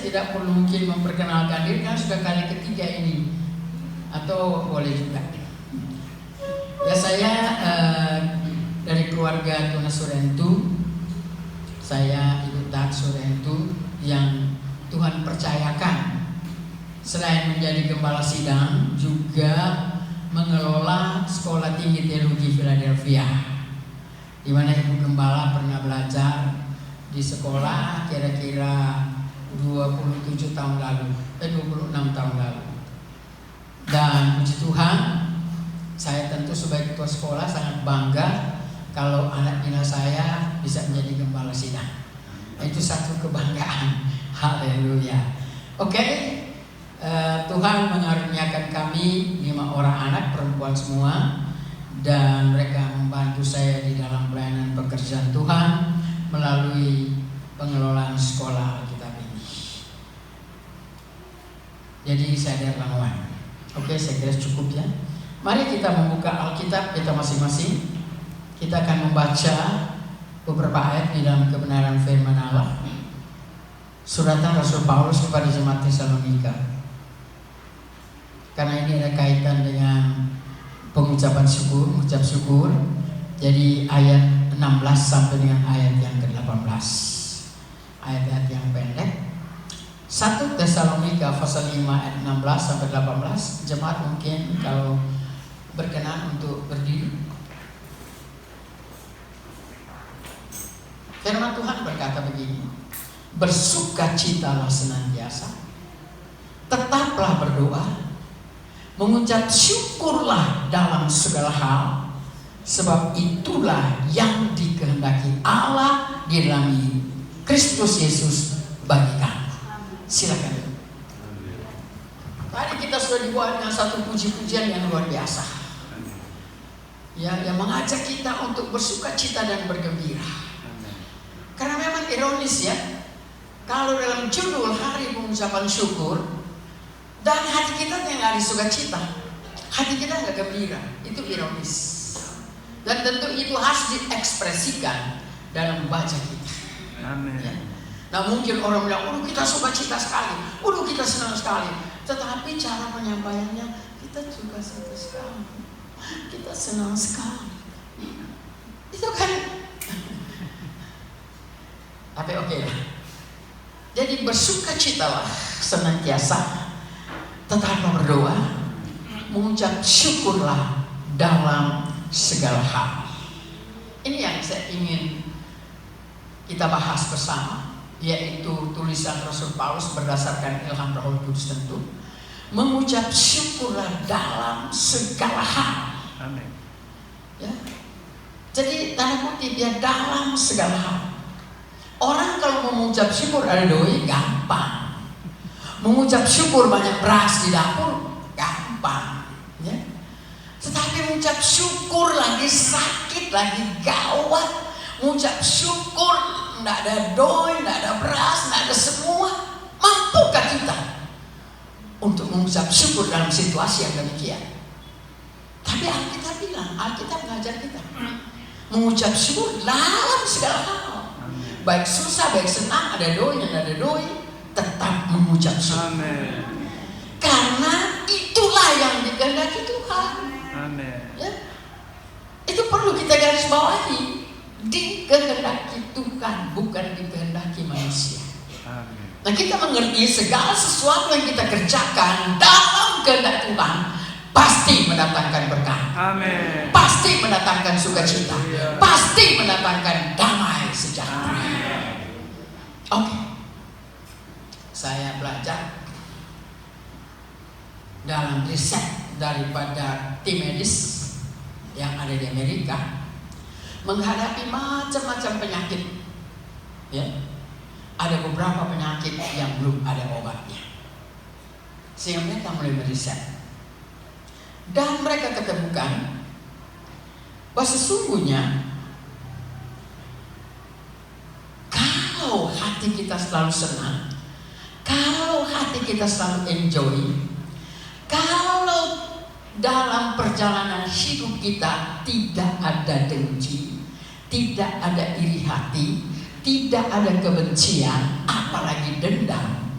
tidak perlu mungkin memperkenalkan diri karena sudah kali ketiga ini, atau boleh juga. Ya, saya dari keluarga Tunas Surentu. Saya Ibu Tat Surentu yang Tuhan percayakan selain menjadi gembala sidang juga mengelola Sekolah Tinggi Teologi Philadelphia, di mana Ibu Gembala pernah belajar di sekolah kira-kira 27 tahun lalu, 26 tahun lalu. Dan puji Tuhan, saya tentu sebagai ketua sekolah sangat bangga kalau anak bina saya bisa menjadi gembala sidang. Itu satu kebanggaan. Haleluya. Oke, Tuhan mengaruniakan kami 5 orang anak perempuan semua, dan mereka membantu saya di dalam pelayanan pekerjaan Tuhan melalui pengelolaan sekolah Alkitab ini. Jadi saya ada lawan. Oke, saya kira cukup ya. Mari kita membuka Alkitab kita masing-masing. Kita akan membaca beberapa ayat di dalam kebenaran firman Allah. Suratan Rasul Paulus kepada jemaat Tesalonika. Karena ini ada kaitan dengan pengucapan syukur, mengucap syukur. Jadi ayat 16 sampai dengan ayat yang ke-18. Ayat-ayat yang pendek. 1 Tesalonika pasal 5 ayat 16 sampai 18. Jemaat mungkin kalau berkenan untuk berdiri. Firman Tuhan berkata begini, bersukacitalah senantiasa, tetaplah berdoa, mengucap syukurlah dalam segala hal, sebab itulah yang dikehendaki Allah di dalam Kristus Yesus bagi kamu. Silakan. Tadi kita sudah dibuat dengan satu puji-pujian yang luar biasa, ya, yang mengajak kita untuk bersukacita dan bergembira. Karena memang ironis ya, kalau dalam judul hari pengucapan syukur dan hati kita yang nggak ada sukacita, hati kita nggak gembira, itu ironis. Dan tentu itu harus diekspresikan dalam baca kita. Amin. Ya. Nah mungkin orang bilang, kita sukacita sekali, kita senang sekali. Tetapi cara penyampaiannya, kita juga suka sekali, kita senang sekali. Itu kan. Tapi oke lah. Jadi bersukacitalah senantiasa, tetaplah berdoa, mengucap syukurlah dalam segala hal. Ini yang saya ingin kita bahas bersama, yaitu tulisan Rasul Paulus berdasarkan ilham Roh Kudus tentu. Mengucap syukurlah dalam segala hal. Amin. Ya. Jadi tanda kutip ya, dalam segala hal. Orang kalau mengucap syukur ada doi gampang. Mengucap syukur banyak beras di dapur gampang. Ya. Tetapi mengucap syukur lagi sakit, lagi gawat. Mengucap syukur tidak ada doi, tidak ada beras, tidak ada semua. Mampukah kita untuk mengucap syukur dalam situasi yang demikian? Tapi Alkitab bilang, Alkitab mengajar kita mengucap syukur dalam segala hal. Baik susah, baik senang, ada doi, ada doi, tetap mengucap syukur. Amen. Karena itulah yang dikehendaki Tuhan. Amen. Ya? Itu perlu kita garis bawahi. Dikehendaki Tuhan, bukan dikehendaki manusia. Amen. Nah kita mengerti segala sesuatu yang kita kerjakan dalam kehendak Tuhan pasti mendatangkan berkah. Amin. Pasti mendatangkan sukacita. Pasti mendatangkan damai sejahtera. Oke. Saya belajar dalam riset daripada tim medis yang ada di Amerika menghadapi macam-macam penyakit. Ya. Ada beberapa penyakit yang belum ada obatnya. Sehingga mereka mulai meriset. Dan mereka ketemukan bahwa sesungguhnya kalau hati kita selalu senang, kalau hati kita selalu enjoy, kalau dalam perjalanan hidup kita tidak ada dengki, tidak ada iri hati, tidak ada kebencian, apalagi dendam,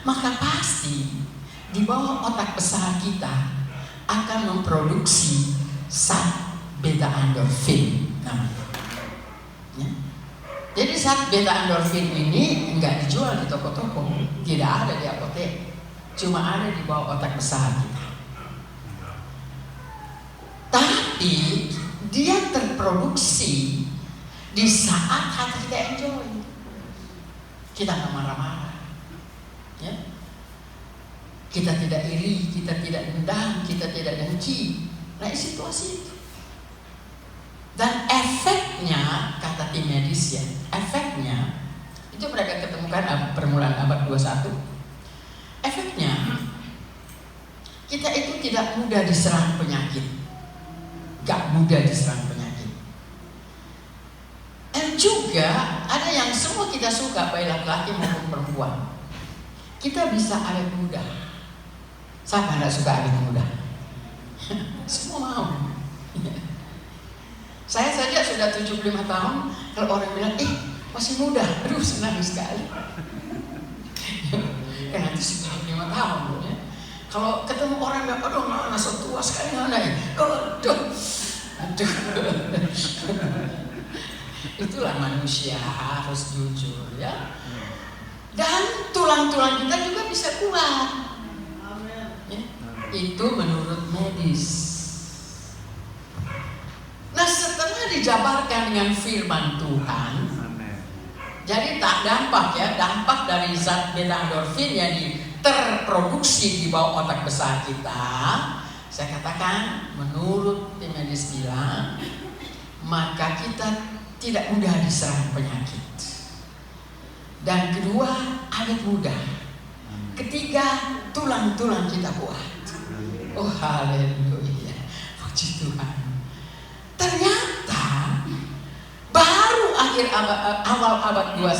maka pasti di bawah otak besar kita akan memproduksi zat beta endorfin namanya. Ya. Jadi zat beta endorfin ini nggak dijual di toko-toko, tidak ada di apotek, cuma ada di bawah otak besar kita. Tapi dia terproduksi di saat hati kita enjoy, kita nggak marah-marah, ya. Kita tidak iri, kita tidak dendam, kita tidak dengki. Nah, situasi itu. Dan efeknya, kata tim medis ya, efeknya itu mereka ketemukan permulaan abad 21. Efeknya kita itu tidak mudah diserang penyakit, gak mudah diserang penyakit. Dan juga ada yang semua kita suka, baik laki-laki maupun perempuan. Kita bisa awet muda. Siapa nggak suka awet muda? Semua mau. Saya saja sudah 75 tahun, kalau orang bilang, masih muda, aduh senang sekali. Kan nanti 75 tahun ya. Kalau ketemu orang yang, aduh masa tua sekali nggak naik, aduh. Itulah manusia, harus jujur ya. Dan tulang-tulang kita juga bisa kuat. Ya. Itu menurut medis. Nah, setelah dijabarkan dengan firman Tuhan, jadi tak dampak ya, dampak dari zat beta endorfin yang terproduksi di bawah otak besar kita. Saya katakan, menurut tim medis bilang, maka kita tidak mudah diserang penyakit. Dan kedua, awet muda. Ketiga, tulang-tulang kita kuat. Oh haleluya, puji Tuhan. Ternyata baru awal abad 21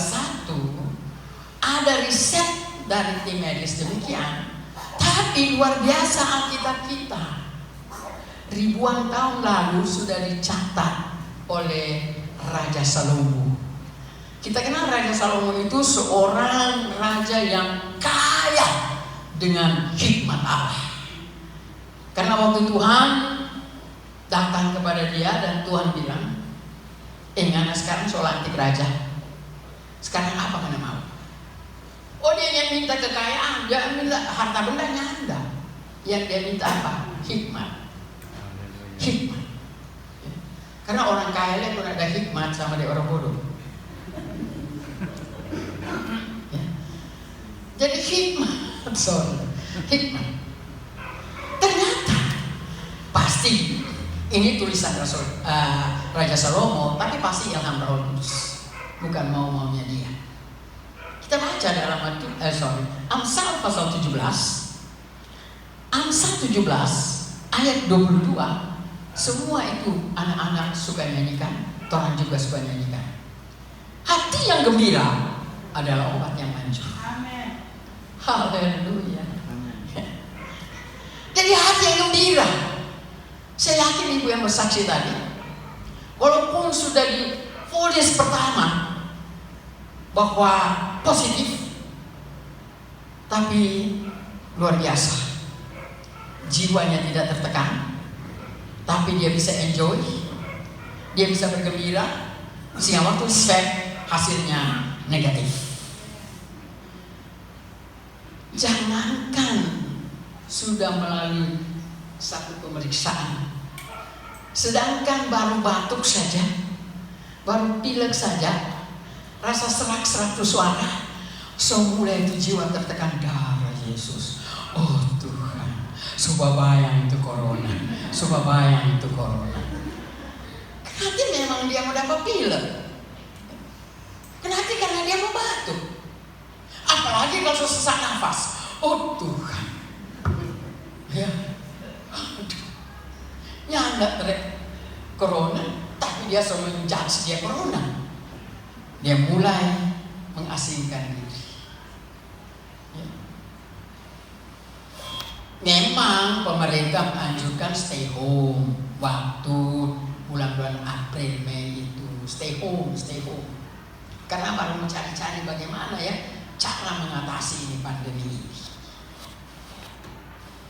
ada riset dari tim medis demikian. Tapi luar biasa Alkitab kita. Ribuan tahun lalu sudah dicatat oleh Raja Salomo. Kita kenal Raja Salomo itu seorang raja yang kaya dengan hikmat Allah. Karena waktu Tuhan datang kepada dia dan Tuhan bilang, ngana sekarang soal antik raja. Sekarang apa mana mau? Oh, dia yang minta kekayaan, dia minta harta benda nyanda. Yang dia minta apa? Hikmat. Hikmat. Karena orang kaya pun ada hikmat sama dia orang bodoh. Ya. Jadi hikmat, hikmat. Ternyata pasti ini tulisan Raja Salomo, tapi pasti ilham Roh Kudus, bukan mau-maunya dia. Kita baca dalam Amsal pasal 17, Amsal 17 ayat 22. Semua itu anak-anak suka nyanyikan, orang juga suka nyanyikan. Hati yang gembira adalah obat yang manjur. Amin. Haleluya. Jadi hati yang gembira. Saya yakin ibu yang bersaksi tadi, walaupun sudah divonis pertama bahwa positif, tapi luar biasa. Jiwanya tidak tertekan, tapi dia bisa enjoy, dia bisa bergembira, sehingga waktu swab hasilnya negatif. Jangankan sudah melalui satu pemeriksaan, sedangkan baru batuk saja, baru pilek saja, rasa serak-serak itu suara, semula itu jiwa tertekan, darah Yesus. Oh Tuhan, subabayang itu corona, subabayang itu corona. Kenapa memang dia mau dapat pilek? Kenapa? Karena dia mau batuk. Apalagi kalau sesak nafas. Oh Tuhan, ya, nyanda terek corona, tapi dia selalu menjudge dia corona. Dia mulai mengasingkan diri. Ya. Memang pemerintah menganjurkan stay home waktu bulan-bulan April, Mei itu stay home. Karena baru mencari-cari bagaimana ya cara mengatasi ini pandemi ini.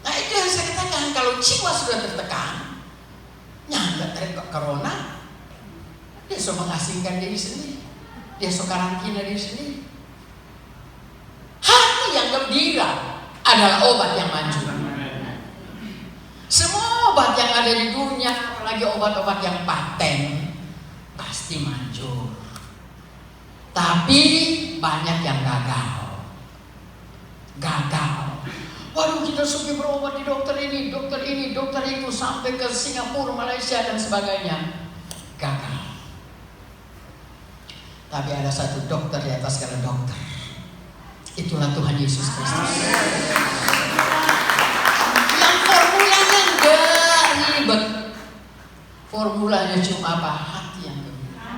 Nah itu yang saya katakan, kalau jiwa sudah tertekan, nyampe corona, dia sudah mengasingkan diri sendiri, dia sudah karantina diri sendiri. Hati yang gembira adalah obat yang manjur. Semua obat yang ada di dunia, apalagi obat-obat yang paten, pasti manjur. Tapi banyak yang gagal. Waduh, kita sudah berobat di dokter ini, dokter itu, sampai ke Singapura, Malaysia dan sebagainya. Gagal. Tapi ada satu dokter di atas segala dokter. Itulah Tuhan Yesus Kristus. Yang formulanya enggak ribet. Formulanya cuma apa? Hati yang gembira.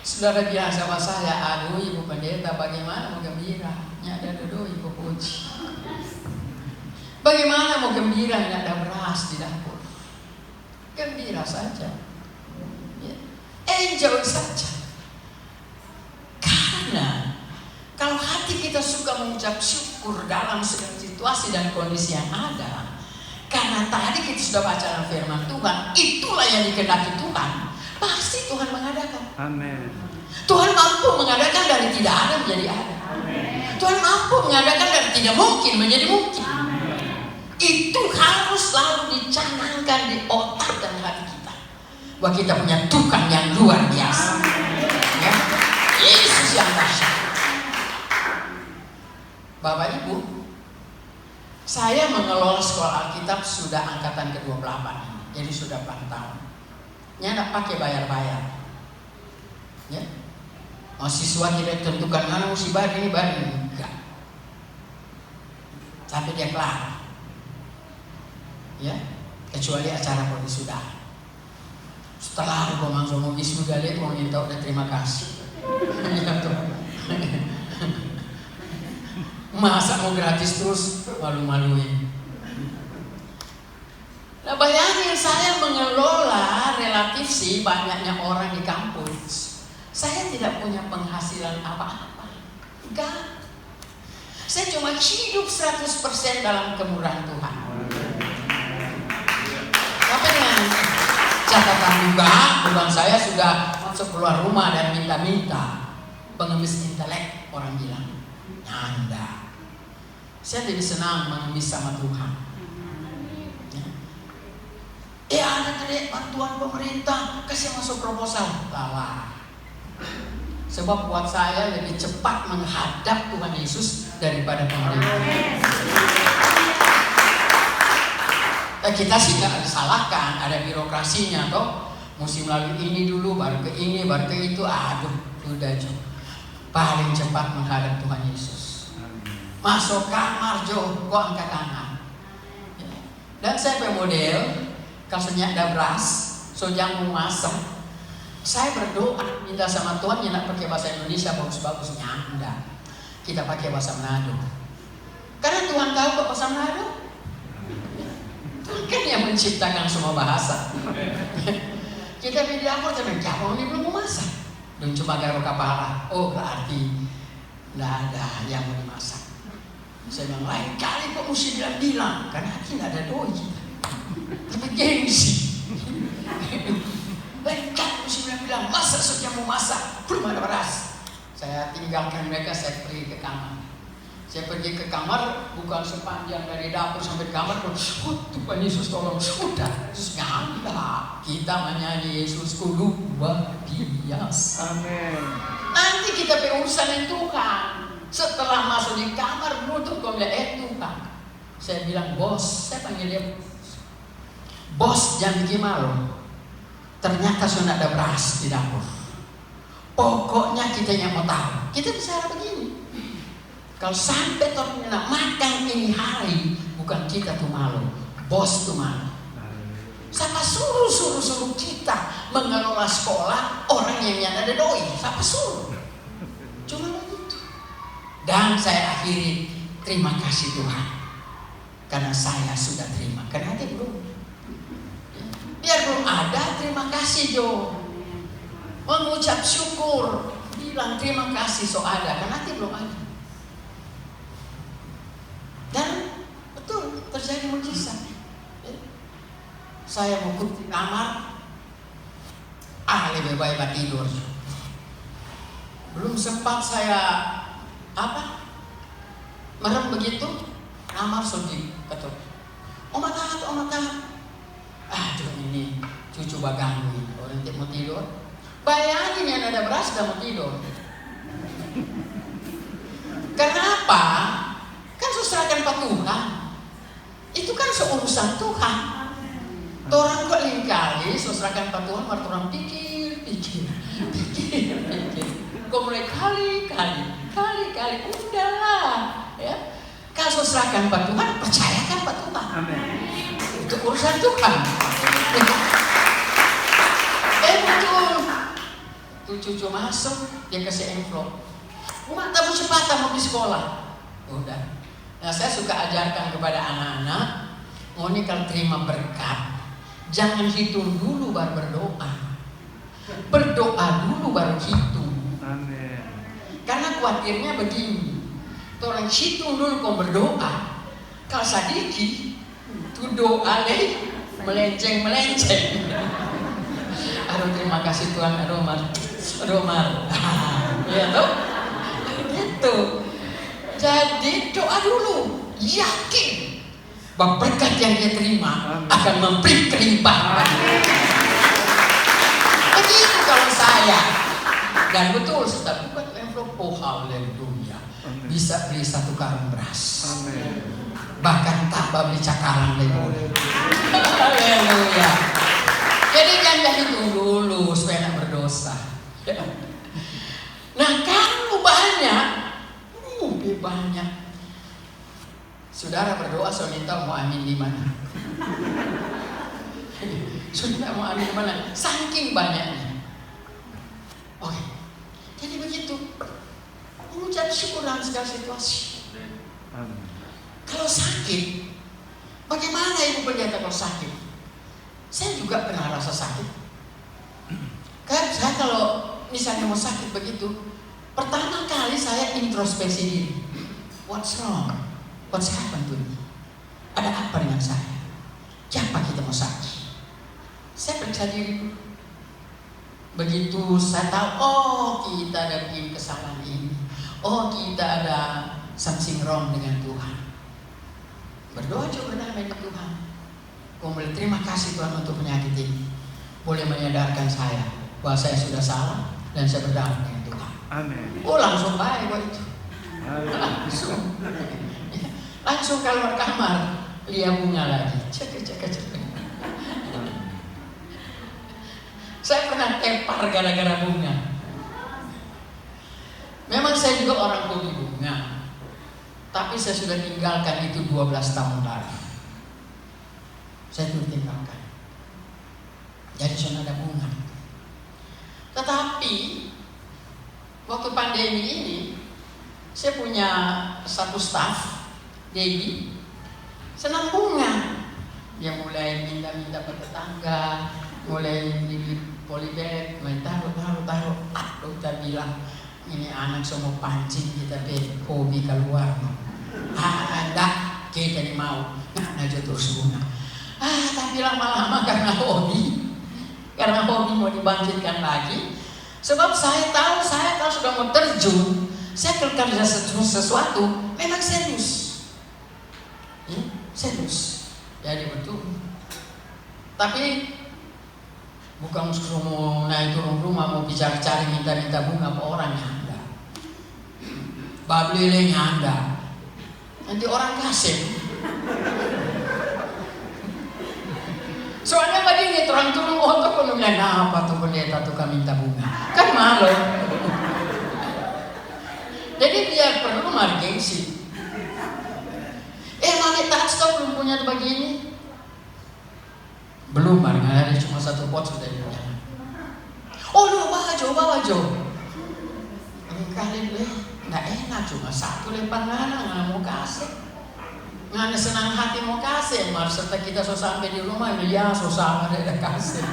Saudara bilang sama saya, aduh Ibu Pendeta, bagaimana mau gembira? Nyada dodo Ibu puji. Bagaimana mau gembira? Tidak ada beras di dapur. Gembira saja. Enjoy saja. Karena kalau hati kita suka mengucap syukur dalam segala situasi dan kondisi yang ada, karena tadi kita sudah baca dalam firman Tuhan, itulah yang dikehendaki Tuhan, pasti Tuhan mengadakan. Amin. Tuhan mampu mengadakan dari tidak ada menjadi ada. Amin. Tuhan mampu mengadakan dari tidak mungkin menjadi mungkin. Amin. Itu harus selalu dicanangkan di otak dan hati kita, bahwa kita punya Tuhan yang luar biasa. Ya? Yesus yang dahsyat. Bapak Ibu, saya mengelola sekolah Alkitab sudah angkatan ke-28, jadi sudah 4 tahun. Ya, tidak pakai bayar-bayar. Ya, mahasiswa tidak tentukan mana mesti bayar ini, enggak. Sampai dia kelar. Ya, kecuali acara wisuda. Setelah aku langsung mau wisuda lagi, mau minta udah terima kasih. Masa mau gratis terus, malu-maluin. Nah bayangin, saya mengelola relatif sih banyaknya orang di kampus. Saya tidak punya penghasilan apa-apa. Enggak. Saya cuma hidup 100% dalam kemurahan Tuhan. Tapi dengan catatan juga, bukan saya sudah masuk keluar rumah dan minta-minta. Pengemis intelek, orang bilang. Anda. Saya lebih senang mengemis sama Tuhan. Ya ada tadi bantuan pemerintah, kasih masuk proposal. Lala. Sebab buat saya lebih cepat menghadap Tuhan Yesus daripada pemerintah. Kita sih nggak disalahkan, ada birokrasinya toh. Mesti melalui ini dulu, baru ke ini, baru ke itu. Aduh, udah Jo. Paling cepat menghadap Tuhan Yesus. Masuk kamar Jo, kok angkat tangan. Dan saya punya model, kalau ada beras, sojang mau masak, saya berdoa minta sama Tuhan yang nak pakai bahasa Indonesia bagus-bagusnya. Anda, kita pakai bahasa Manado. Karena Tuhan tahu kok bahasa Manado. Tuhan kan yang menciptakan semua bahasa. Kita di dapur jangan jawab ini belum mau masak. Dan cuma garuk kepala. Oh berarti tidak ada yang mau dimasak. Saya bilang lain kali kok mesti bilang, karena hati tidak ada doi kita. Tapi gengsi. Lain kali mesti bilang masa saja mau masak, belum ada beras. Saya tinggalkan mereka, saya pergi ke kamar. Saya pergi ke kamar, bukan sepanjang dari dapur sampai kamar. Oh Tuhan Yesus tolong, sudah. Terus enggak, kita menyanyi Yesusku luar biasa. Amin. Nanti kita berurusan dengan Tuhan. Setelah masuk di kamar, menutup kemudian Tuhan. Saya bilang bos, saya panggil dia bos, jangan bikin malu. Ternyata sudah ada beras di dapur. Pokoknya kita yang mau tahu. Kita bicara begini. Kalau sampai ternyata makan ini hari, bukan kita tuh malu, bos tuh malu. Siapa suruh kita mengelola sekolah orang yang ada doi? Siapa suruh? Cuma begitu. Dan saya akhiri, terima kasih Tuhan, karena saya sudah terima. Karena dia belum. Biar belum ada, terima kasih Jo. Mengucap syukur. bilang terima kasih so ada, kan nanti belum ada. Dan betul terjadi mujizat. Saya mau di kamar, lebih baik tidur. Belum sempat saya merem begitu, kamar sudah ketuk. Oma taat. Aduh ini cucu baganggu ini, orang tidak mau tidur. Bayangin yang ada beras gak mau tidur. Kenapa? Kan serahkan Pak Tuhan. Itu kan seurusan Tuhan. Orang kok lingkali serahkan Pak Tuhan, orang pikir. Kok mulai kali, udahlah, ya. Kalau serahkan Pak Tuhan, percayakan Pak Tuhan. Amin. Itu urusan Tuhan. Betul. Tuh cucu masuk, dia kasih envelope. Mak, kamu cepat mau di sekolah. Udah. Nah, saya suka ajarkan kepada anak-anak, mau nih kalau terima berkat, jangan hitung dulu baru berdoa. Berdoa dulu baru hitung. Amin. Karena khawatirnya begini, orang hitung dulu kau berdoa. Kalau sadiki, tuh doa deh melenceng. Aduh terima kasih Tuhan, aduh Mar. Ya toh? Gitu. Jadi doa dulu, yakin bahwa berkat yang dia terima akan memberi kelimpahan. Begitu kalau saya. Dan betul, setelah buka envelope, oh haleluya, bisa beli 1 karung beras. Amin. Bahkan tambah beli cakaran lagi. Haleluya. Jadi jangan hitung dulu supaya tidak berdosa. Nah kalau banyak, saudara berdoa soal minta mau amin di mana? Sudah mau amin di mana? Saking banyaknya. Oke, jadi begitu. Mengucap syukur dalam segala situasi. Kalau sakit, bagaimana ibu pendeta kalau sakit? Saya juga pernah rasa sakit. Kan saya kalau misalnya mau sakit begitu, pertama kali saya introspeksi diri. What's wrong? What's happened to me? Ada apa dengan saya? Kenapa kita mau sakit? Saya percaya diri. Begitu saya tahu, oh kita ada bikin kesalahan ini, oh kita ada something wrong dengan Tuhan. Berdoa juga berdamai dengan Tuhan. Kau boleh terima kasih Tuhan untuk penyakit ini. Boleh menyadarkan saya bahwa saya sudah salah dan saya berdamai dengan Tuhan. Amin. Oh langsung baik buat itu. Langsung keluar kamar, lihat bunga lagi. Cek. Saya pernah tepar gara-gara bunga. Memang saya juga orang hobi bunga, tapi saya sudah tinggalkan itu 12 tahun lalu. Saya sudah tinggalkan. Jadi saya ada bunga. Tetapi waktu pandemi ini, saya punya satu staff, Debbie, senang bunga. Dia mulai minta-minta ke tetangga, mulai beli polybag, mulai taruh. Dokter bilang, ini anak semua pancing kita hobi keluar. Enggak, kita ini mau. Nah, terus bunga. Tapi lama-lama karena hobi mau dibangkitkan lagi. Sebab saya tahu saya kalau sudah mau terjun, saya kerja sesuatu, memang serius. Serius. Jadi betul. Tapi bukan mau naik turun rumah mau bicara-cari minta-minta bunga ke orang yang ada. Bablilenya Anda. Nanti orang kasih. Soalnya begini, orang turun otak kalau bilang, apa tuh pendeta tukang minta bunga? Kan malu. Jadi biar perlu margengsi. Mami stop belum punya begini. Belum, ada cuma 1 pot sudah punya. Oh, bawa Jo. Kali deh, nggak enak cuma 1 lempar nggak mau kasih. Nggak senang hati mau kasih, malah serta kita sampai di rumah ya sama ada kasih.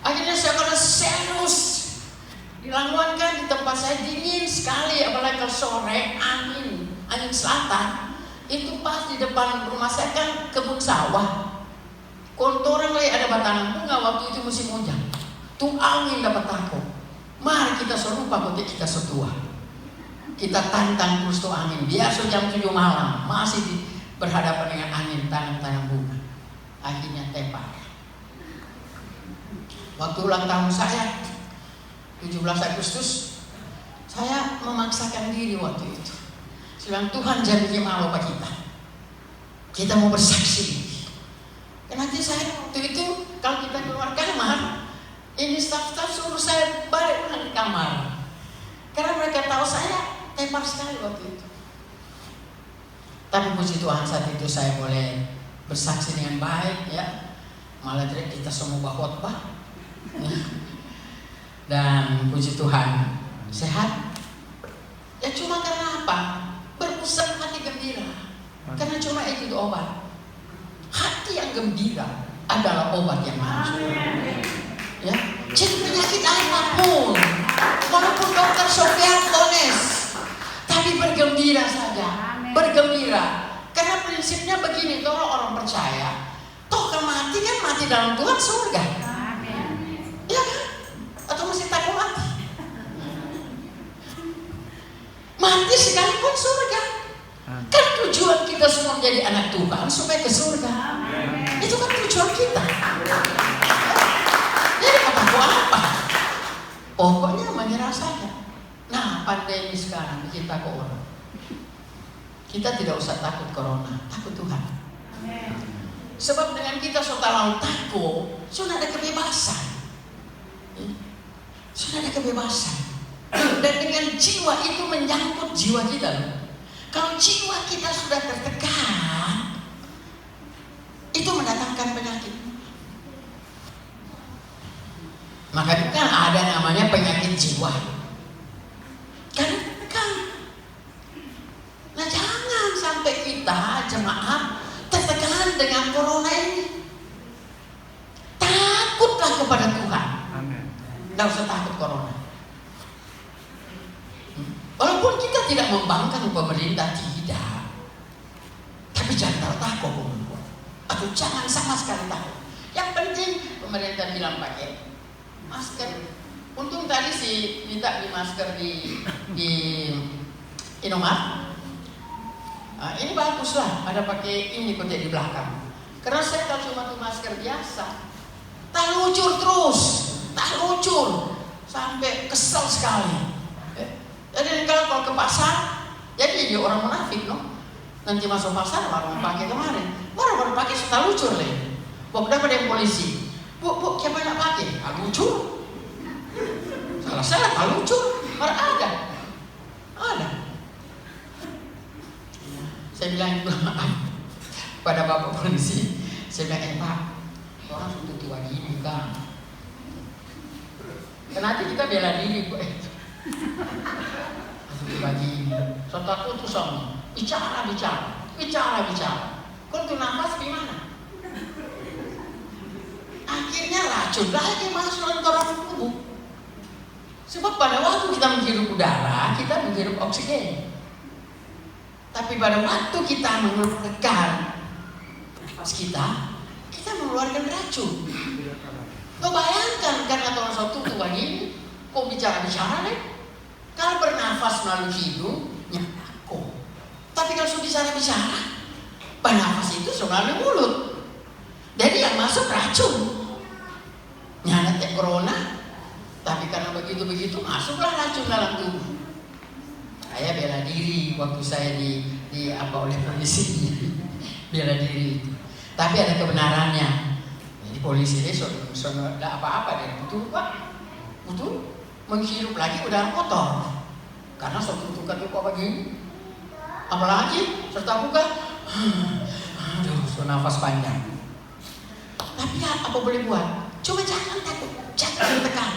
Akhirnya saya pada Lamongan kan di tempat saya dingin sekali, apalagi kalau sore angin selatan. Itu pas di depan rumah saya kan kebun sawah. Kontoran lagi ada batanan bunga waktu itu musim hujan. Tuh angin dapat takut. Mari kita serupa ketika kita setua. Kita tantang terus tuh angin. Biasa jam 7 malam masih berhadapan dengan angin tanam bunga. Akhirnya tepar. Waktu ulang tahun saya 17 Agustus, saya memaksakan diri waktu itu. Saya bilang, Tuhan janji malu Pak kita. Kita mau bersaksi. Nanti saya waktu itu kalau kita keluar kamar, ini staf-staf suruh saya balik pulang di kamar. Karena mereka tahu saya tepar sekali waktu itu. Tapi puji Tuhan saat itu saya boleh bersaksi dengan baik ya. Malah kita semua khotbah. Dan puji Tuhan sehat. Ya cuma karena apa? Berusaha hati gembira. Karena cuma itu obat. Hati yang gembira adalah obat yang manjur. Ya, jadi penyakit apapun, walaupun dokter Sofian Tones, tapi bergembira saja, bergembira. Karena prinsipnya begini, kalau orang percaya, toh kalau mati kan mati dalam Tuhan surga. Iya kan? Atau masih takut mati? Mati sekalipun surga. Kan tujuan kita semua menjadi anak Tuhan supaya ke surga. Itu kan tujuan kita. Jadi apa? Pokoknya menyerah saja. Nah, pandemi sekarang bikin takut orang. Kita tidak usah takut corona, takut Tuhan. Sebab dengan kita sudah takut, sudah ada kebebasan. Sudah ada kebebasan. Dan dengan jiwa itu menyangkut jiwa kita. Kalau jiwa kita sudah tertekan, itu mendatangkan penyakit. Maka kan ada namanya penyakit jiwa. Karena tertekan. Nah jangan sampai kita jemaat tertekan dengan corona ini. Takutlah kepada Tuhan. Tidak usah takut corona. Walaupun kita tidak membangkang pemerintah, tidak. Tapi jangan takut, atau jangan sama sekali takut. Yang penting pemerintah bilang pakai masker. Untung tadi sih minta di masker di Indomaret. Nah, ini bagus lah, ada pakai ini kotak di belakang. Karena saya kalau cuma tuh masker biasa, tak lucur terus, tak lucur sampai kesel sekali. Jadi kalau ke pasar, jadi orang munafik no. Nanti masuk pasar baru pakai kemarin, baru pakai sudah lucur lagi. Waktu dapat yang polisi, bu siapa yang pakai? Lucur. Salah tak lucur, baru ada. Saya bilang maaf pada bapak polisi. Saya bilang Pak, orang sudah tua gini kan. Kenapa kita bela diri kok? Bagi sotak itu sama bicara. Kau tuh nafas gimana? Akhirnya racun lagi masuk dalam tubuh. Sebab pada waktu kita menghirup udara, kita menghirup oksigen. Tapi pada waktu kita mengeluarkan nafas kita mengeluarkan racun. Kau bayangkan karena orang satu tua gini, kau bicara nih. Kalau bernafas melalui hidung, nyakko. Tapi kalau sudah bicara, bernafas itu melalui mulut. Jadi yang masuk racun. Nyana corona, tapi karena begitu masuklah racun dalam tubuh. Saya bela diri waktu saya di apa oleh polisi, bela diri. Tapi ada kebenarannya. Jadi polisi ini sudah apa-apa dari betul Pak, betul. Menghirup lagi udara kotor karena suatu tukar begini, apalagi serta buka, nafas panjang. Tapi apa boleh buat? Cuma jangan takut, jangan tertekan.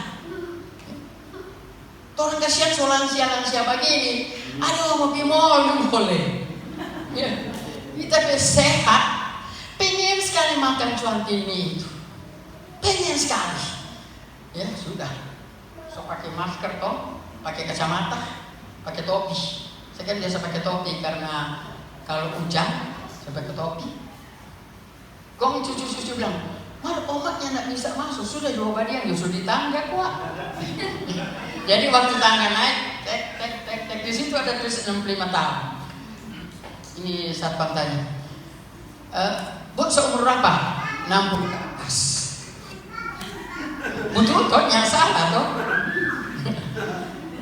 Orang kasihan lansia begini, aduh mau bimol boleh. Ya, kita sehat, pengen sekali makan cuantin mie itu, pengen sekali. Ya sudah. So pakai masker toh, pakai kacamata, pakai topi. Saya kan biasa pakai topi karena kalau hujan saya pakai topi. Kong cucu-cucu bilang, Mar, omaknya nggak bisa masuk, sudah dua dia justru di tangga kuat. Jadi waktu tangga naik, tek, di situ ada tulis 65 tahun. Ini satpam tanya, Bu seumur berapa? 60 ke atas. Betul toh, yang salah toh.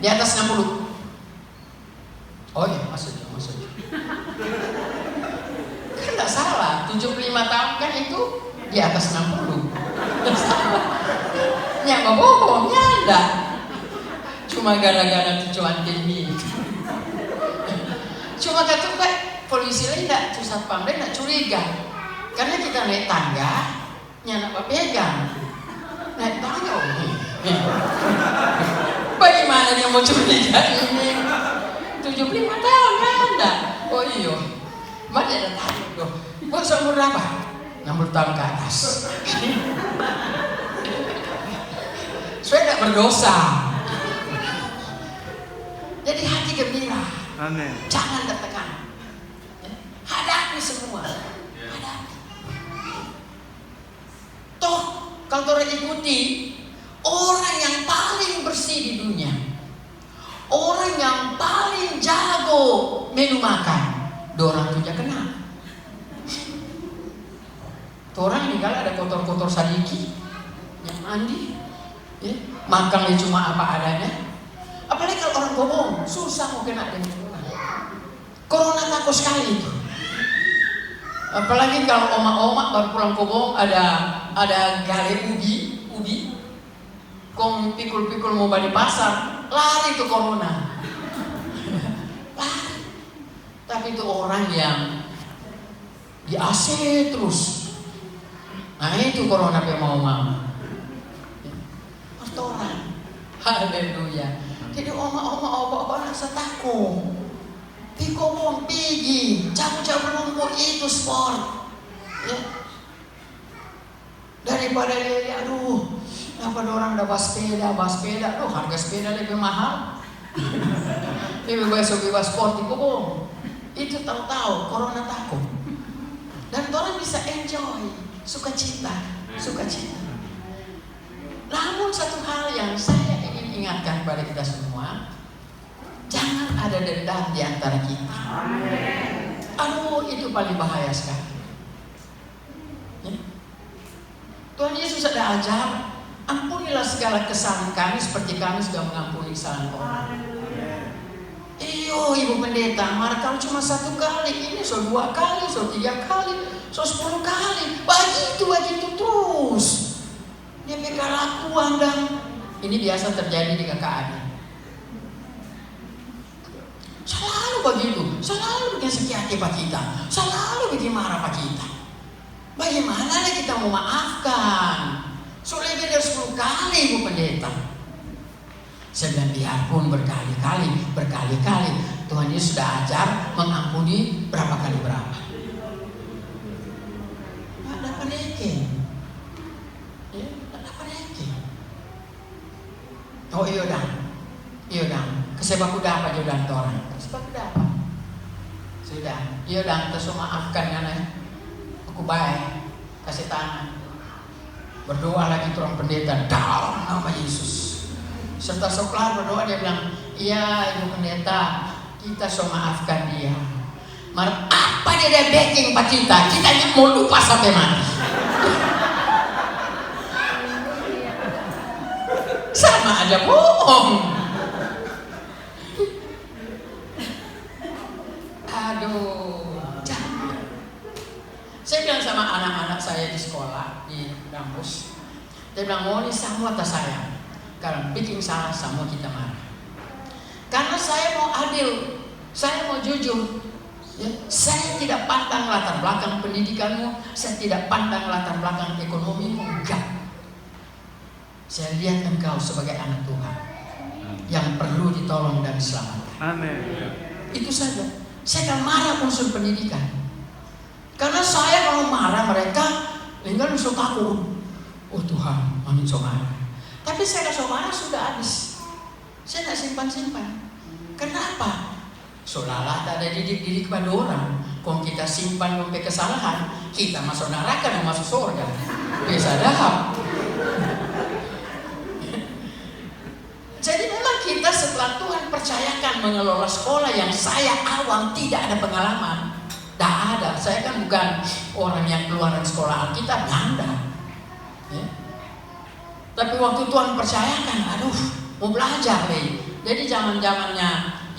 Di atas 60. Oh iya, masuk. Kan nggak salah, 75 tahun kan itu di atas 60. Nggak bohong, ada. Cuma gara-gara tujuan tinggi. Cuma kata Pak, polisi lain tidak, satpam lain tidak curiga. Karena kita naik tangga, nyana pegang. Naik tangga, bagaimana dia mau curiga ini? 75 tahun kan ada. Oh iya, mana ada tanya loh. Buat seumur berapa? 60 tahun ke atas. Saya tidak berdosa. Jadi hati gembira. Amin. Jangan tertekan. Hadapi semua. Hadapi. Toh, kalau orang ikuti orang yang paling bersih di dunia, orang yang paling jago menu makan, dorang tuh kenal. Orang tinggal ada kotor-kotor sadiki yang mandi, ya, makannya cuma apa adanya. Apalagi kalau orang bohong, susah mau kena dengan corona takut sekali itu. Apalagi kalau omak-omak baru pulang kobong ada gale ubi, kong pikul-pikul mau balik pasar, lari tuh corona. Lari. Tapi itu orang yang di AC terus. Nah itu corona yang mau Pertoran. Haleluya. Jadi omak-omak rasa takut. Pikobong pergi, cabut-cabut rumput itu sport. Ya. Daripada dia, aduh, kenapa orang udah bahas sepeda, aduh harga sepeda lebih mahal. Lebih baik bahas sport pikobong. Itu tahu-tahu corona takut. Dan orang bisa enjoy, sukacita. Namun satu hal yang saya ingin ingatkan kepada kita semua, jangan ada dendam di antara kita. Aduh, itu paling bahaya sekali. Ya. Tuhan Yesus ada ajar, ampunilah segala kesalahan kami seperti kami sudah mengampuni kesalahan orang. Iyo, Ibu Pendeta, marah kalau cuma 1 kali, ini so 2 kali, so 3 kali, so 10 kali, begitu terus. Dia kelakuan dan ini biasa terjadi di kakak adik. Selalu begitu, selalu bikin sakit hati Pak kita, selalu bikin marah Pak kita. Bagaimana kita mau maafkan? So lebih dari 10 kali Bu Pendeta. Saya bilang biarpun berkali-kali Tuhan Yesus sudah ajar mengampuni berapa kali berapa. Nggak ada peneken. Ya, nggak ada peneken. Oh iya dah. Kesebab udah apa jodan orang? Kesebab udah apa? Sudah. Iya dah, kita maafkan ya nih. Aku baik, kasih tangan. Berdoa lagi orang pendeta dalam nama Yesus. Serta sekelar berdoa dia bilang, iya Ibu Pendeta, kita maafkan dia. Apa dia ada backing Pak kita mau lupa sampai mati. Sama aja bohong. Aduh, jangan. Saya bilang sama anak-anak saya di sekolah, di kampus, dia bilang, mau ini sama atas saya. Kalau bikin salah sama kita marah. Karena saya mau adil, saya mau jujur. Ya, saya tidak pandang latar belakang pendidikanmu, saya tidak pandang latar belakang ekonomimu, enggak. Saya lihat engkau sebagai anak Tuhan yang perlu ditolong dan diselamatkan. Amin. Itu saja. Saya akan marah unsur pendidikan. Karena saya kalau marah mereka, tinggal unsur takut. Oh Tuhan, amin so marah. Tapi saya ke Somara sudah habis. Saya tidak simpan-simpan. Kenapa? Seolah-olah tak ada didik-didik pada orang. Kalau kita simpan sampai kesalahan, kita masuk neraka dan masuk surga. Bisa dah. Jadi memang kita setelah Tuhan percayakan mengelola sekolah yang saya awam tidak ada pengalaman. Tak ada. Saya kan bukan orang yang keluaran sekolah Alkitab, Anda. Ya. Tapi waktu Tuhan percayakan, aduh, mau belajar nih. Jadi zaman-zamannya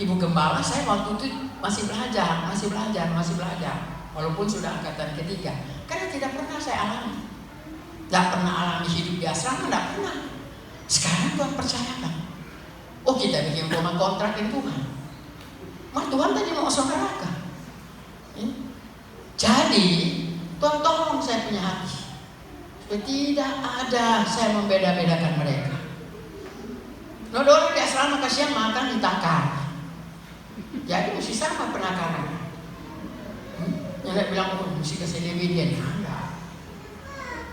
Ibu Gembala, saya waktu itu masih belajar. Walaupun sudah angkatan ketiga. Karena tidak pernah saya alami. Tidak pernah alami hidup di asrama, tidak pernah. Sekarang Tuhan percayakan. Oh, kita bikin rumah kontrak dengan Tuhan. Tuhan tadi mau masuk neraka. Ya. Jadi, Tuhan tolong saya punya hati. Supaya tidak ada saya membeda-bedakan mereka. Ada orang di asrama kasihan makan ditakar. Jadi mesti sama penakaran. Yang bilang mesti kasih dividen. Enggak.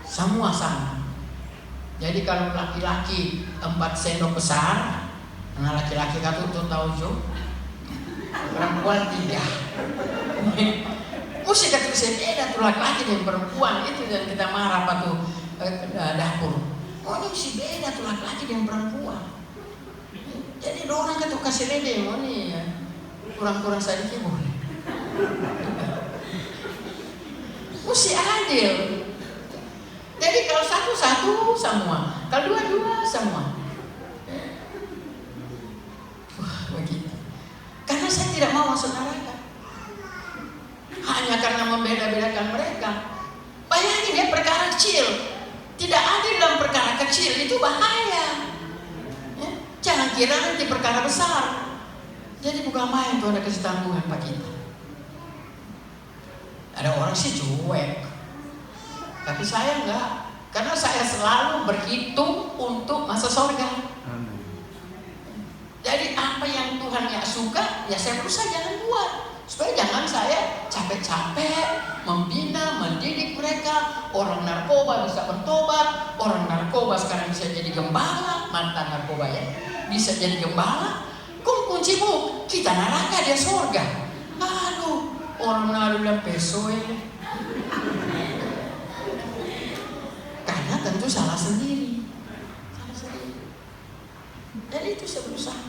Semua sama. Jadi kalau laki-laki 4 sendok besar, nah laki-laki tuh tahu jo, perempuan 3. Mesti kasih beda tuh laki-laki dan perempuan itu dan kita marah apa tuh dapur. Oh ini mesti beda tuh laki-laki dan perempuan. Jadi orang kan tuh kasih lede, oh nih ya. Kurang-kurang sedikit boleh. Mesti adil. Jadi kalau satu-satu semua, kalau dua-dua semua. Wah, begitu. Karena saya tidak mau masuk neraka. Hanya karena membeda-bedakan mereka. Bayangin ya, perkara kecil. Tidak adil dalam perkara kecil, itu bahaya. Ya? Jangan kira nanti perkara besar. Jadi bukan main tuh ada kasih tanggungan Pak kita. Ada orang sih cuek, tapi saya enggak, karena saya selalu berhitung untuk masa surga. Jadi apa yang Tuhan ya suka, ya saya berusaha jangan buat, supaya jangan saya capek-capek membina, mendidik mereka. Orang narkoba bisa bertobat, orang narkoba sekarang bisa jadi gembala, mantan narkoba ya, bisa jadi gembala. Kunci bu, kita neraka dia surga. Aduh, orang lalu bilang peso ini. Karena tentu salah sendiri. Jadi itu saya berusaha.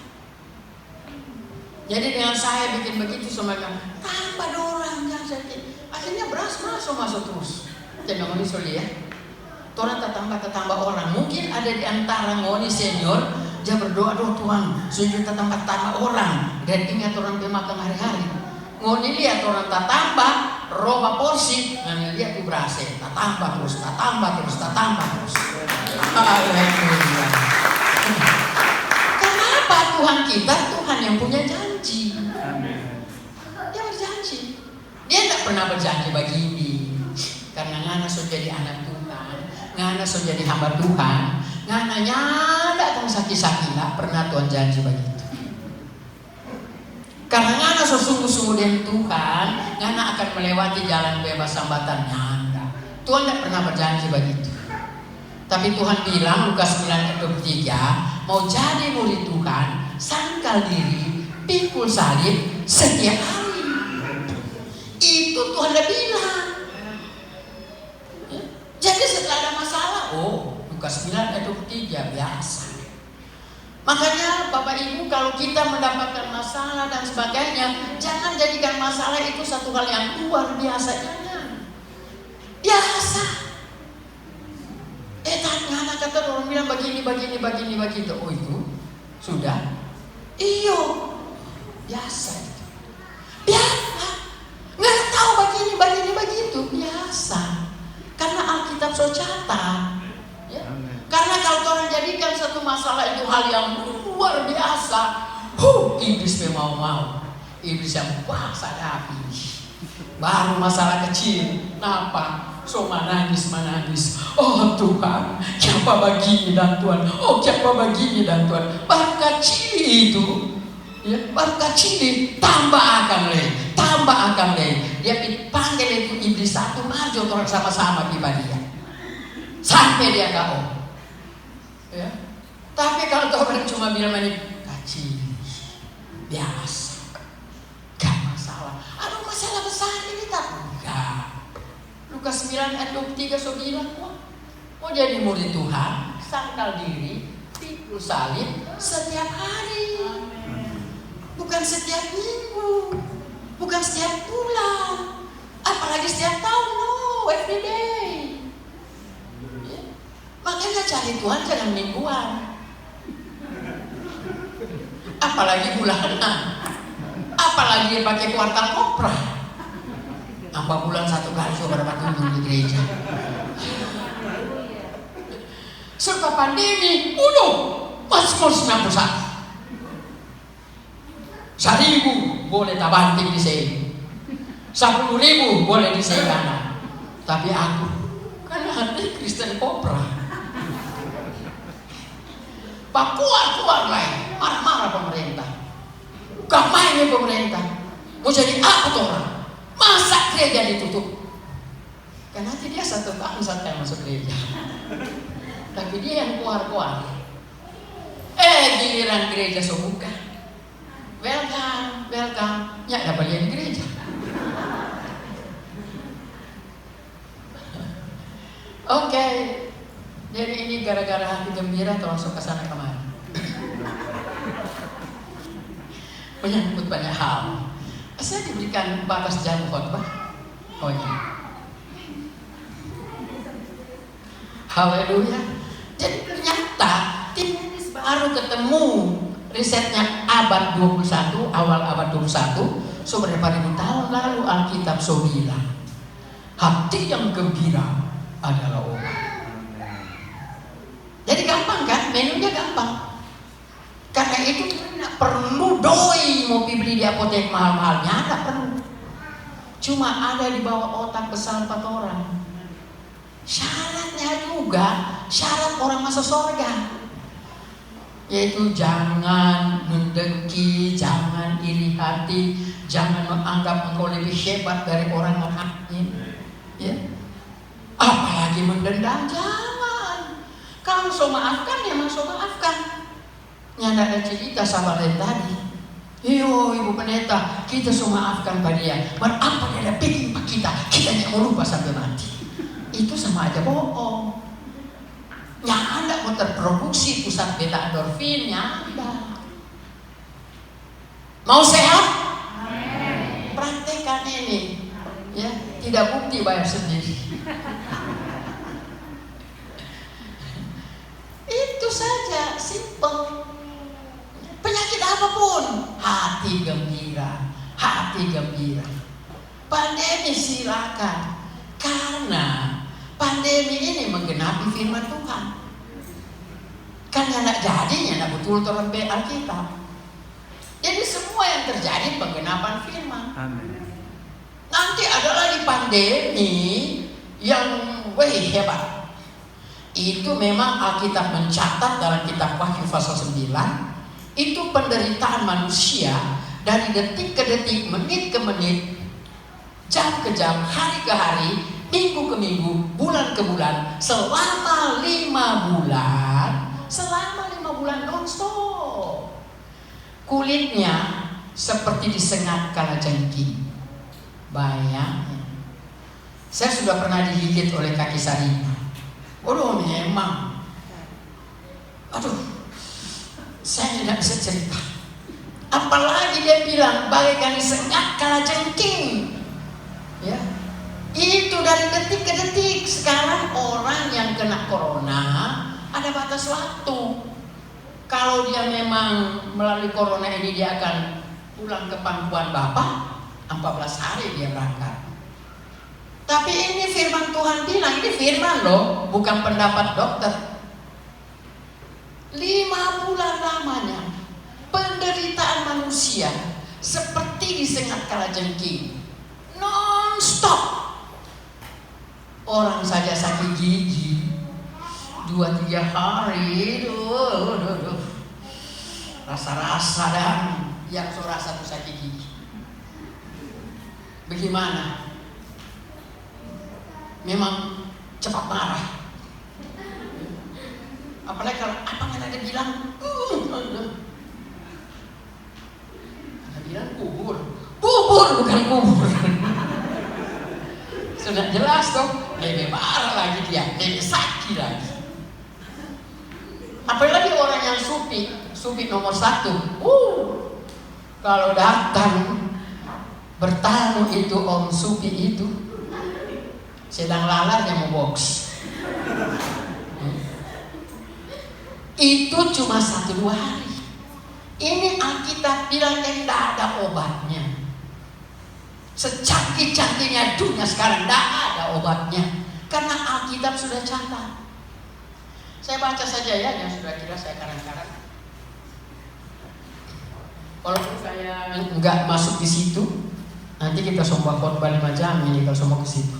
Jadi dengan saya bikin begitu semuanya, tambah orang kan sakit. Akhirnya beras masuk terus. Jangan ngoni soli ya. Orang tambah orang. Mungkin ada di antara ngoni senior. Dia berdoa, doa Tuhan, sujud tambah orang. Dan ingat orang dia makan hari-hari. Ngoni lihat orang tak tambah, roba porsi, dan lihat di berasa, tak tambah terus. Alhamdulillah. Kenapa Tuhan kita Tuhan yang punya janji? Dia berjanji. Dia tidak pernah berjanji begini. Karena ngana sudah jadi anak Tuhan, ngana sudah jadi hamba Tuhan, ngana datang sakit-sakit, tidak pernah Tuhan janji begitu. Karena ngana sesungguh-sungguh dengan Tuhan, ngana akan melewati jalan bebas hambatan. Nyanda. Tuhan tidak pernah berjanji begitu. Tapi Tuhan bilang Lukas 9:23, mau jadi murid Tuhan, sangkal diri, pikul salib setiap hari. Itu Tuhan udah bilang. Jadi setelah ada masalah, Lukas 9:23 biasa. Makanya Bapak Ibu kalau kita mendapatkan masalah dan sebagainya, jangan jadikan masalah itu satu hal yang luar biasa. Jangan. Biasa. Tadi anak kata orang bilang begini. Oh itu sudah. Iyo. Biasa itu. Biasa. Nggak tahu begini begitu. Biasa. Karena Alkitab so catat. Ya. Karena kalau orang jadikan satu masalah itu hal yang luar biasa, iblis memang mau. Iblis yang kuasa api. Baru masalah kecil, napa? So menangis. Oh Tuhan, siapa begini dan Tuhan? Oh siapa begini dan Tuhan? Baru kecil itu, ya, baru kecil tambah akan le. Dia dipanggil itu iblis satu maju orang sama-sama pipa dia. Sampai dia tahu. Ya. Tapi kalau orang cuma bilang ini kecil, biasa, gak masalah. Aduh, masalah besar ini tak? Enggak. Lukas 9 ayat 23 so bilang, mau jadi murid Tuhan, sangkal diri, pikul salib setiap hari. Bukan setiap minggu, bukan setiap bulan, apalagi setiap tahun, no, every day. Ya. Makanya cari Tuhan jangan mingguan, apalagi bulanan, apalagi pakai kuartal kopra. Apa bulan satu kali coba dapat kunjung di gereja. Serta pandemi, Mazmur 91. 1.000 boleh tak banting di sini, 10.000 boleh di sini kanan. Tapi aku kan hati Kristen kopra. Pak keluar lagi, marah-marah pemerintah. Gak main pemerintah. Mau jadi apa tuh orang? Masa gereja ditutup? Kan nanti dia satu bangsa yang masuk gereja. Tapi dia yang keluar. Giliran gereja so buka. Welcome. Ya dapat dia di gereja. Oke. Jadi ini gara-gara hati gembira atau langsung ke sana kemari. Menyangkut banyak hal. Saya diberikan batas jam khotbah. Oh iya. Haleluya. Jadi ternyata Timotius baru ketemu risetnya abad 21, awal abad 21, beberapa ribu tahun lalu Alkitab so bilang, hati yang gembira adalah obat. Jadi gampang kan? Menunya gampang. Karena itu tidak perlu doi mau beli di apotek mahal-mahalnya, tidak perlu. Cuma ada di bawah otak besar 4 orang. Syaratnya juga syarat orang masuk surga, yaitu jangan mendengki, jangan iri hati, jangan menganggap engkau lebih hebat dari orang lain, ya. Apalagi mendendam, jangan. Kalau so maafkan, ya so maafkan. Nyanda ada cerita sahabat yang tadi, ibu pendeta, kita so maafkan pada dia, apa dia ada bikin pak kita mau lupa sampai mati. Itu sama aja bohong. Yang Anda mau terproduksi pusat beta endorfin, Anda mau sehat? Praktekkan ini, ya. Tidak bukti bayar sendiri. Itu saja, simple. Penyakit apapun, hati gembira. Pandemi silakan, karena pandemi ini menggenapi firman Tuhan. Kan tidak jadinya, tidak betul turun Alkitab. Jadi semua yang terjadi penggenapan firman. Amin. Nanti ada lagi pandemi yang hebat. Itu memang Alkitab mencatat dalam kitab Wahyu pasal 9, itu penderitaan manusia dari detik ke detik, menit ke menit, jam ke jam, hari ke hari, minggu ke minggu, bulan ke bulan, selama 5 bulan non-stop. Kulitnya seperti disengat kalajengking. Bayangin. Saya sudah pernah digigit oleh kaki sarina. Memang. Saya tidak bisa cerita. Apalagi dia bilang bagaikan disengat kalajengking. Ya. Itu dari detik ke detik. Sekarang orang yang kena corona ada batas waktu. Kalau dia memang melalui corona ini dia akan pulang ke pangkuan Bapa, 14 hari dia berangkat. Tapi ini firman Tuhan bilang, ini firman loh, bukan pendapat dokter. 5 bulan lamanya penderitaan manusia seperti disengat kalajengking, non-stop. Orang saja sakit gigi 2-3 hari, rasa-rasa dan yang rasa tuh sakit gigi. Bagaimana? Memang cepat marah. Apalagi kalau apa yang ada bilang, ada bilang kubur bukan kubur. Sudah jelas dong, lebih marah lagi dia, lebih sakit lagi. Apalagi orang yang sufi nomor 1. Kalau datang bertamu itu om sufi itu, sedang lalarnya mau box. Itu cuma 1-2 hari. Ini Alkitab bilang tidak ada obatnya. Secanggih-canggihnya dunia sekarang tidak ada obatnya, karena Alkitab sudah catat. Saya baca saja ya yang sudah kira saya karang-karang. Walaupun saya nggak masuk di situ, nanti kita coba khotbah 5 jam ini kalau semua ke situ.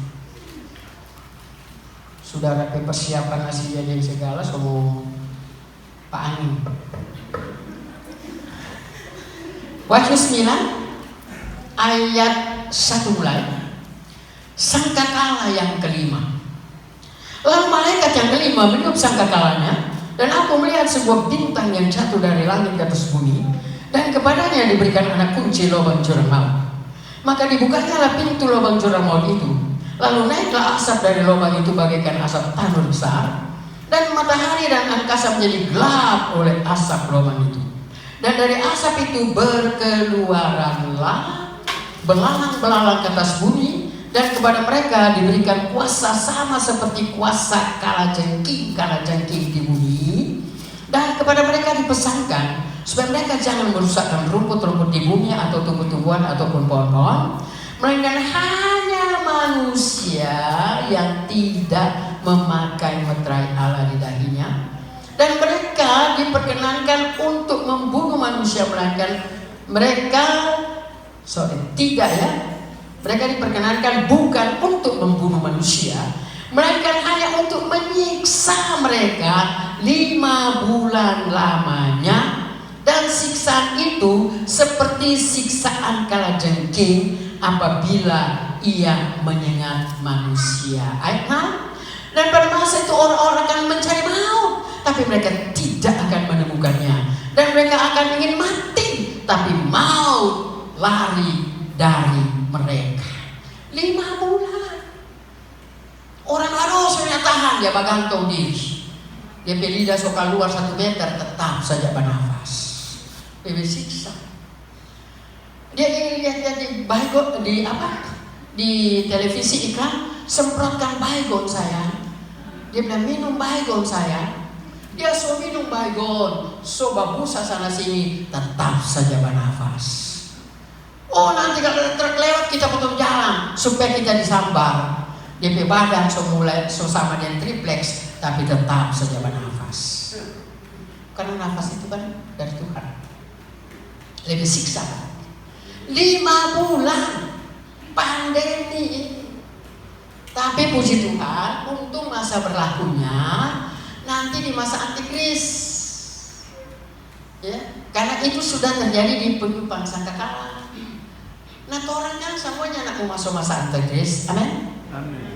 Sudah ada persiapan nasi jadi segala, semua Pak Ani. Wahyu 9 ayat 1 mulai. Sangkakala yang kelima. Lalu malaikat yang kelima meniup sangkakalanya, dan aku melihat sebuah bintang yang jatuh dari langit ke atas bumi, dan kepadanya diberikan anak kunci lubang jurang maut. Maka dibukanyalah pintu lubang jurang maut itu. Lalu naiklah asap dari lubang itu bagaikan asap tanur besar, dan matahari dan angkasa menjadi gelap oleh asap lubang itu. Dan dari asap itu berkeluaranlah belalang-belalang ke atas bumi, dan kepada mereka diberikan kuasa sama seperti kuasa kalajengking di bumi. Dan kepada mereka dipesankan supaya mereka jangan merusakkan rumput-rumput di bumi atau tumbuh-tumbuhan ataupun pohon-pohon, melainkan hanya manusia yang tidak memakai meterai Allah di dahinya. Dan mereka diperkenankan untuk membunuh manusia, melainkan mereka mereka diperkenankan bukan untuk membunuh manusia, melainkan hanya untuk menyiksa mereka 5 bulan lamanya. Dan siksaan itu seperti siksaan kalajengking apabila ia menyengat manusia. Ayat 6. Dan pada masa itu orang-orang akan mencari maut, tapi mereka tidak akan menemukannya. Dan mereka akan ingin mati, tapi maut lari dari mereka. 5 bulan. Orang harus tahan, dia bagantong diri. Dia lidah so keluar 1 meter, tetap saja bernafas. Dia siksa. Dia ingin lihat di televisi iklan, semprotkan baygon saya. Dia bilang minum baygon saya. Dia so minum baygon, so babusa sana sini, tetap saja bernafas. Oh, nanti kalau ada truk lewat kita potong jalan supaya kita disambar. DP badan so sama dengan triplex, tapi tetap saja bernafas. Karena nafas itu kan dari Tuhan. Lebih siksa. 5 bulan pandemi. Tapi puji Tuhan, untung masa berlakunya nanti di masa antikris. Ya, karena itu sudah terjadi di peniupan sangkakala. Nah, orang kan semuanya nak mau masuk masa antikris. Amin.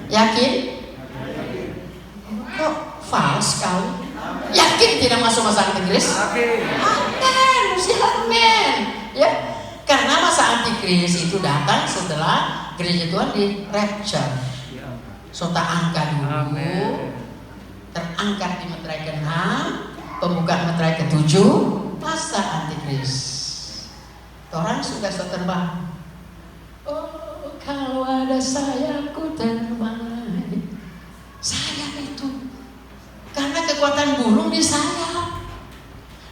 Yakin? Kok fals sekali? Yakin tidak masuk masa antikris? Amin, amin. Ya, karena masa antikris itu datang setelah gereja Tuhan di rapture. So tak angkat dulu, terangkat di meterai ke-6, pembukaan meterai ke-7, masa antikris. Orang sudah terbang. Oh, kalau ada sayapku terbang. Sayap itu karena kekuatan burung di sayap.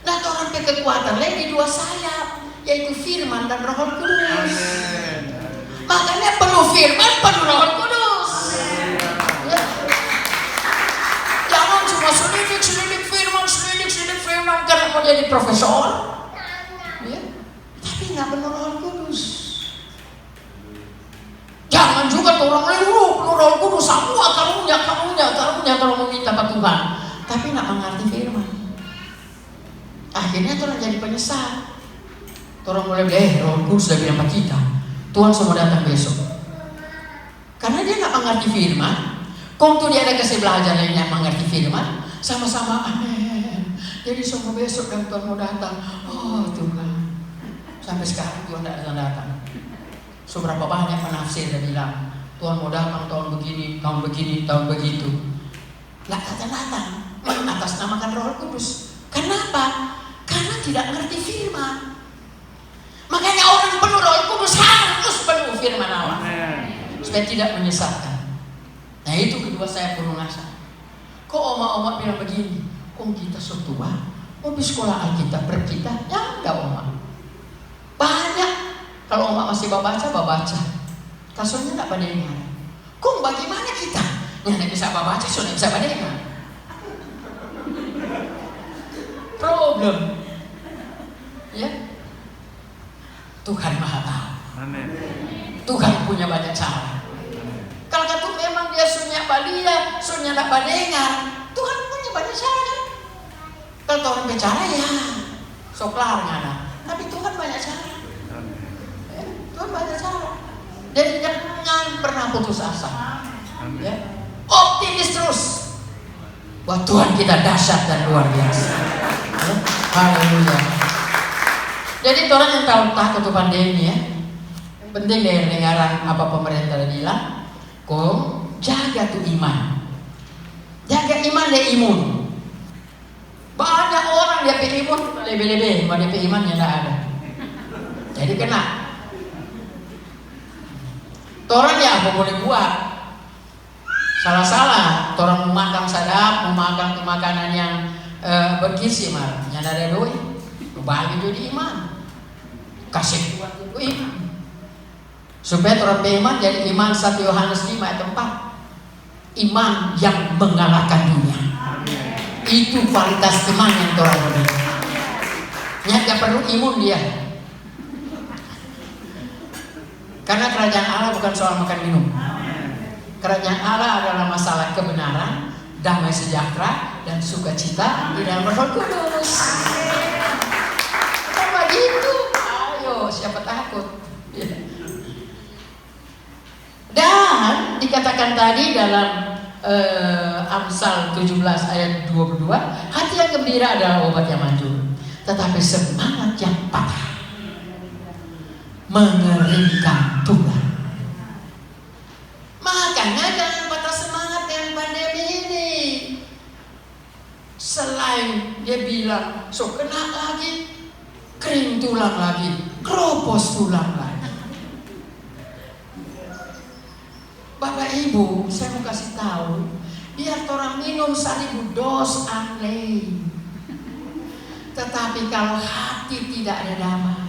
Nah, orang ke kekuatan lagi 2 sayap, yaitu firman dan Roh Kudus. Makanya penuh firman, penuh Roh Kudus. Ya. Jangan cuma selidik firman karena mau jadi profesor. Ya. Tapi nggak penuh Roh Kudus. Jangan juga orang lain penuh Roh Kudus, semua karunia kalau meminta ke Tuhan, tapi nggak mengerti firman. Akhirnya orang jadi penyesal. Orang mulai Roh Kudus sudah bilang ke kita, Tuhan semua datang besok. Karena dia nggak mengerti firman. Kongtu dia ada kasih belajar lainnya mengerti firman, sama-sama amin. Jadi semua besok dan Tuhan mau datang. Oh Tuhan, sampai sekarang Tuhan tidak datang. Seberapa banyak penafsir dia bilang Tuhan mau datang tahun begini, tahun begitu. Nggak datang, mengatasnamakan Roh Kudus. Kenapa? Karena tidak ngerti firman. Makanya orang penuh Roh Kudus harus penuh firman Allah, supaya tidak menyesatkan. Nah itu kedua saya perlu ngasah. Kok oma-oma bilang begini? Kok kita setua? Mau di sekolah Alkitab berkita? Ya enggak oma. Banyak. Kalau oma masih baca. Kasurnya enggak pada dengar. Kok bagaimana kita? Yang bisa baca, sudah bisa pada dengar. Problem. Ya. Tuhan Maha Tahu. Amin. Tuhan punya banyak cara. Kalau kata memang dia sunyak balia, sunyak tak dengar, Tuhan punya banyak cara. Kalau orang bicara ya, soklar ngana. Tapi Tuhan banyak cara. Ya, Tuhan banyak cara. Jadi jangan pernah putus asa. Ya. Optimis terus. Wah Tuhan kita dahsyat dan luar biasa. Ya. Haleluya. Jadi orang yang tahu takut tuh pandemi ya. Penting deh dengaran apa pemerintah bilang. Kau jaga tuh iman. Jaga iman deh imun. Banyak orang dia pilih imun lebih-lebih, mau dia pilih imannya tidak ada. Jadi kena. Orang ya apa boleh buat? Salah-salah. Orang mau makan sadap, mau makan makanan yang bergizi malah. Yang ada duit, bagi jadi iman. Kasih buat itu iman. Supaya orang beriman jadi iman 1 Yohanes 5 ayat 4. Iman yang mengalahkan dunia. Itu kualitas iman yang orang beri. Tidak perlu imun dia. Karena kerajaan Allah bukan soal makan minum. Kerajaan Allah adalah masalah kebenaran, damai sejahtera, dan sukacita di dalam Roh Kudus. Bukan begitu. Ayo, siapa takut? Dan dikatakan tadi dalam Amsal 17 ayat 22, hati yang gembira adalah obat yang manjur, tetapi semangat yang patah mengeringkan tulang. Makanya jangan patah semangat dengan pandemi ini. Selain dia bilang, so kena lagi, kering tulang lagi, keropos tulang lagi. Bapak Ibu, saya mau kasih tahu, biar orang minum 1000 dos aneh. Tetapi kalau hati tidak ada damai,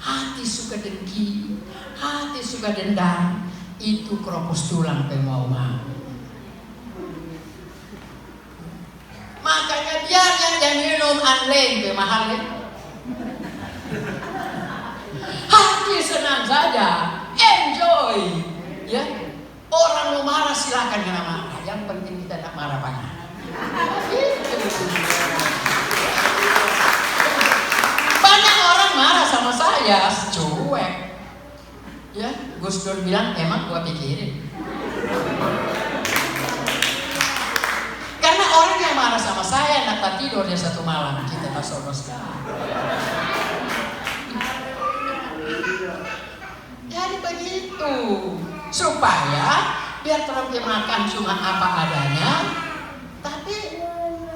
hati suka dengki, hati suka dendam, itu keropos tulang mau. Makanya biar yang minum aneh mahal ya. Hati senang saja, enjoy, ya. Orang mau marah silakan kena marah. Yang penting kita tidak marah banyak. Banyak orang marah sama saya, cuek. Ya, Gus Dur bilang emang gua pikirin. Karena orang yang marah sama saya nak tidur dia 1 malam, kita tak sono sekali. Jadi begitu. Supaya biar terus makan cuma apa adanya, tapi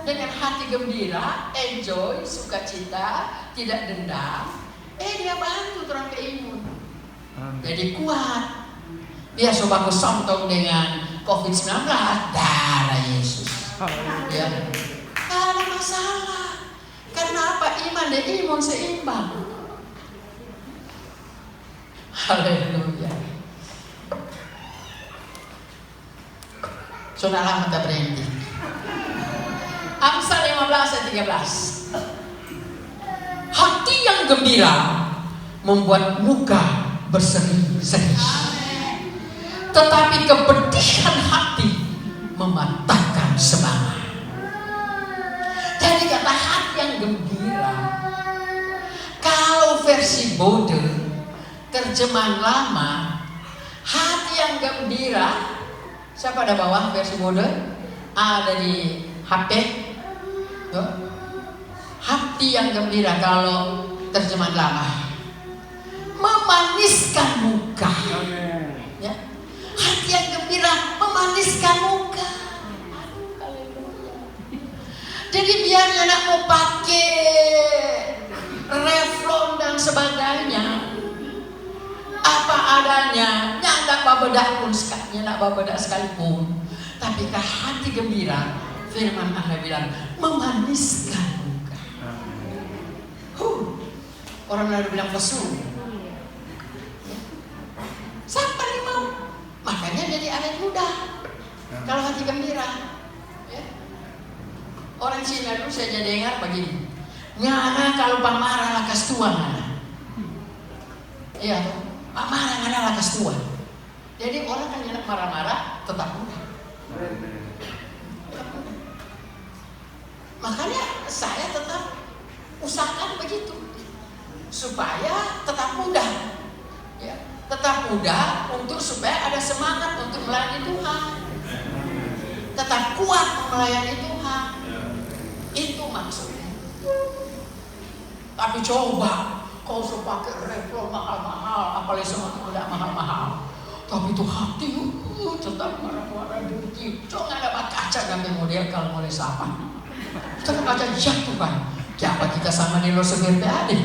dengan hati gembira, enjoy, sukacita, tidak dendam, dia bantu terang keimun. Jadi kuat. Dia coba kesontong dengan COVID-19, darah Yesus. Ya, tidak ada masalah. Karena apa? Iman dan imun seimbang. Haleluya. Saudara kita berhenti. Amsal 15 ayat 13. Hati yang gembira membuat muka berseri-seri, tetapi kepedihan hati mematahkan semangat. Jadi kata hati yang gembira, kalau versi Bode terjemahan lama, hati yang gembira. Siapa ada bawah versi Bode? Ada di HP. Yo. Hati yang gembira, kalau terjemahan lama, memaniskan muka. Ya. Hati yang gembira memaniskan muka. Jadi biarnya nak mau pakai Revlon dan sebagainya, apa adanya, nyak babedak pun sekali, nak babedak sekalipun. Tapi kah hati gembira, firman Allah bilang memaniskan muka. Orang lalu bilang lesu. Siapa yang mau? Makanya jadi awet muda. Kalau hati gembira. Ya. Orang Cina dulu saya jadi dengar begini. Nyana kalau Pak marah lakas tua mana? Iya tuh. Pak marah ngana lakas tua. Jadi orang kan yang marah-marah tetap muda. Makanya saya tetap usahakan begitu supaya tetap muda, ya, tetap muda untuk supaya ada semangat untuk melayani Tuhan, tetap kuat melayani Tuhan. Itu maksudnya. Tapi coba kau suruh pakai Revlon mahal-mahal, apalagi semua tidak mahal-mahal, tapi itu hati tetap marah-marah dikit. Coba ada kaca ganti model kalau mulai sapa. Kita kaca jatuh kan. Siapa kita sama Nilo seperti adik.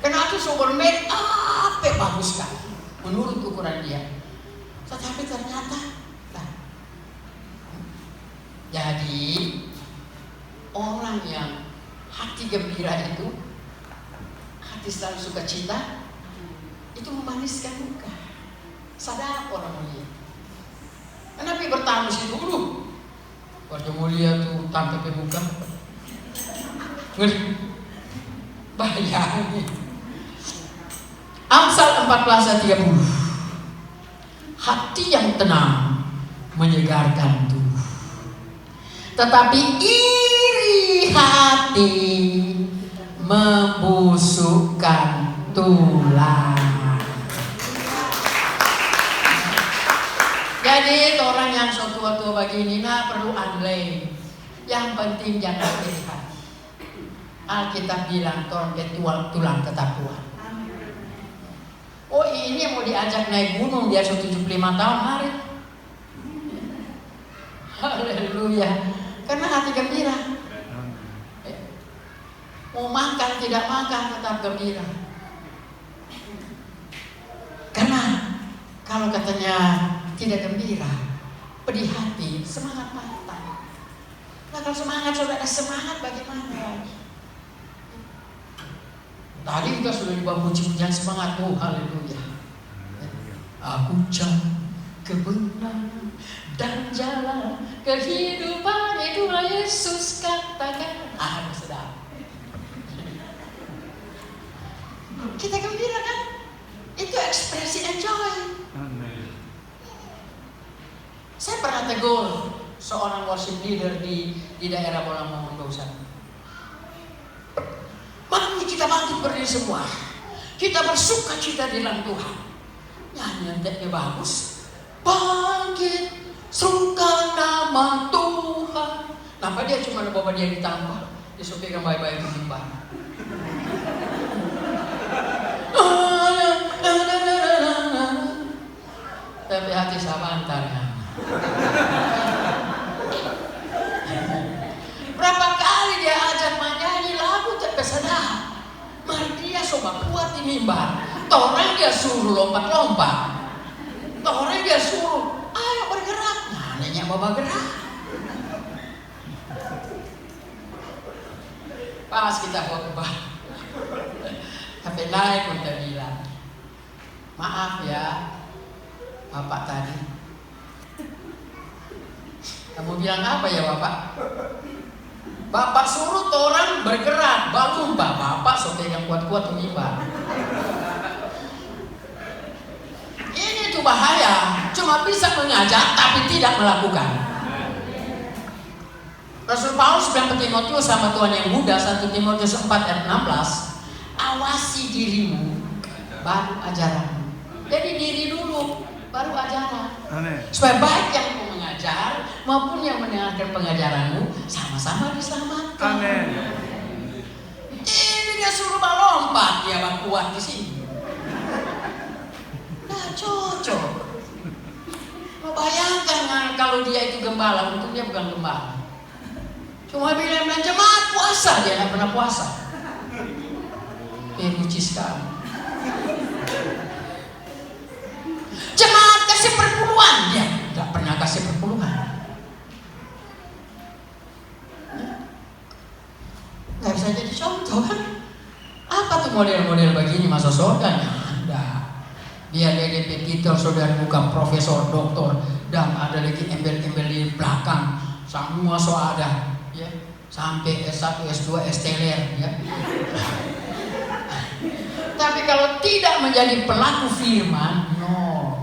Kenapa Superman apa bagus kan menurut ukuran dia. Tetapi ternyata nah. Jadi orang yang hati gembira itu, hati selalu sukacita, itu memaniskan muka. Sadar orang mulia. Kenapa bertamu situ dulu? Warga mulia tuh tampil ke muka. Ngeri. Bahaya nih. Amsal 14 ayat 30. Hati yang tenang menyegarkan tubuh, tetapi iri hati membusukkan tulang. Jadi orang yang so tua-tua begini nah perlu andai. Yang penting jangan lihat. Alkitab bilang orang tulang tetap kuat. Oh ini mau diajak naik gunung dia 75 tahun hari. Haleluya. Karena hati gembira. Mau makan tidak makan tetap gembira. Karena kalau katanya tidak gembira, pedih hati, semangat patah. Nah kalau semangat sudah ada semangat bagaimana lagi? Tadi kita sudah dibawa puji-pujian semangat. Oh haleluya. Aku cari kebenaran dan jalan kehidupan, itulah Yesus katakan. Sedap. Kita gembira kan? Itu ekspresi enjoy. Saya pernah tegur seorang worship leader di daerah Bolang Mongondo sana. Mari kita bangkit berdiri semua. Kita bersuka cita di dalam Tuhan. Nyanyian teknya bagus. Bangkit, suka nama Tuhan. Nampak dia cuma bawa dia ditambah. Disupikan baik-baik ke timbang. Tapi hati sama antaranya. Berapa kali dia ajak menyanyi lagu terpesona. Mari dia coba kuat di mimbar. Orang dia suruh lompat-lompat. Orang dia suruh ayo bergerak. Nah nanya bawa gerak. Pas kita khotbah. Tapi naik untuk bilang, maaf ya Bapak tadi. Kamu bilang apa ya Bapak? Bapak suruh orang bergerak, balumba. Bapak soal yang kuat-kuat mimbar. Ini tuh bahaya. Cuma bisa mengajak tapi tidak melakukan. Rasul Paulus bilang ke Timotius sama Tuhan yang muda, 1 Timotius 4 ayat 16, awasi dirimu baru ajaran. Jadi diri dulu baru ajaran. Supaya baik yang mau mengajar. mengajar maupun yang mendengarkan pengajaranmu sama-sama diselamatkan. Amin. Ini dia suruh lompat, dia bak kuat di sini. Nah cocok. Bayangkan kalau dia itu gembala, untung dia bukan gembala. Cuma bilang jemaat puasa, dia tidak pernah puasa. Lucu sekali. Jemaat kasih perpuluhan, dia tidak pernah kasih perpuluhan. Nggak bisa jadi contoh kan? Apa tuh model-model begini masa surganya? Ada. Biar dia titel saudara bukan profesor, doktor, dan ada lagi embel-embel di belakang. Semua so ada, ya. Sampai S1, S2, S-teler, ya. Tapi kalau tidak menjadi pelaku firman, no.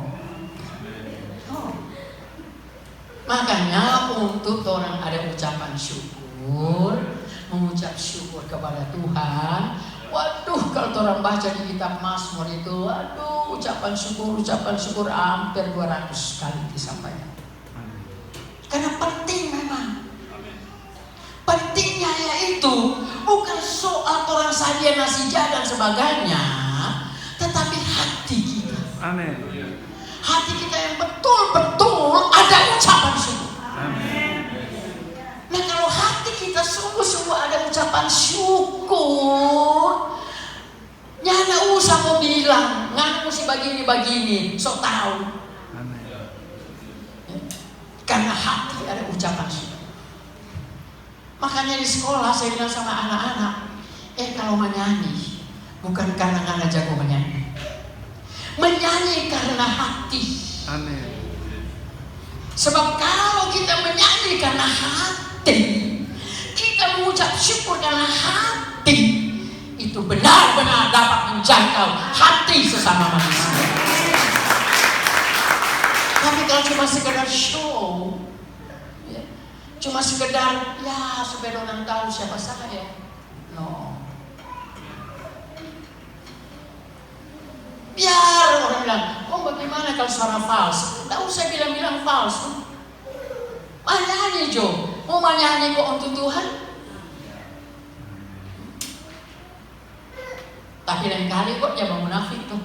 Makanya untuk orang ada ucapan syukur, mengucap syukur kepada Tuhan. Waduh, kalau orang baca di kitab Mazmur itu, waduh, ucapan syukur hampir 200 kali disampaikan. Karena penting memang. Pentingnya yaitu bukan soal orang saja nasi dan sebagainya, tetapi hati kita. Amin. Hati kita yang betul-betul ada ucapan syukur. Amin. Nah kalau hati kita sungguh-sungguh ada ucapan syukur, nyana usah mau bilang, ngana mesti begini-begini, so tahu. Amin. Karena hati ada ucapan syukur. Makanya di sekolah saya bilang sama anak-anak, kalau menyanyi bukan karena ngana jago menyanyi, menyanyi karena hati. Amin. Sebab kalau kita menyanyi karena hati, kita mengucap syukur karena hati, itu benar-benar dapat menjangkau hati sesama manusia. Tapi kalau cuma sekedar show, ya, cuma sekedar ya supaya orang tahu siapa saya, no. Biar orang bilang, bagaimana kalau suara fals? Tidak usah bilang-bilang fals. Menyanyi Jo, mau menyanyi kok untuk Tuhan. Tapi lain kali kok dia munafik tuh.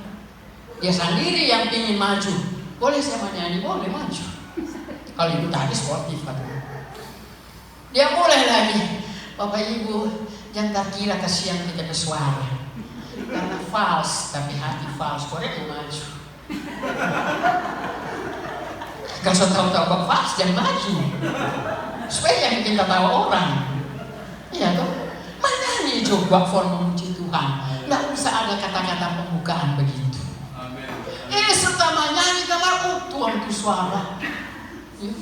Dia sendiri yang ingin maju. Boleh saya menyanyi, boleh maju. Kalau itu tadi sportif katanya. Dia boleh lagi, Bapak Ibu jangan terkira kasihan kita bersuara. Karena fals, tapi hati fals, korek mau maju. Kalau saya tahu-tahu kok fals, jangan maju. Supaya yang bikin ketawa orang. Iya toh? Menyanyi juga form memuji Tuhan. Nggak usah ada kata-kata pembukaan begitu. Serta menyanyi kamar tuan itu suara. Ya.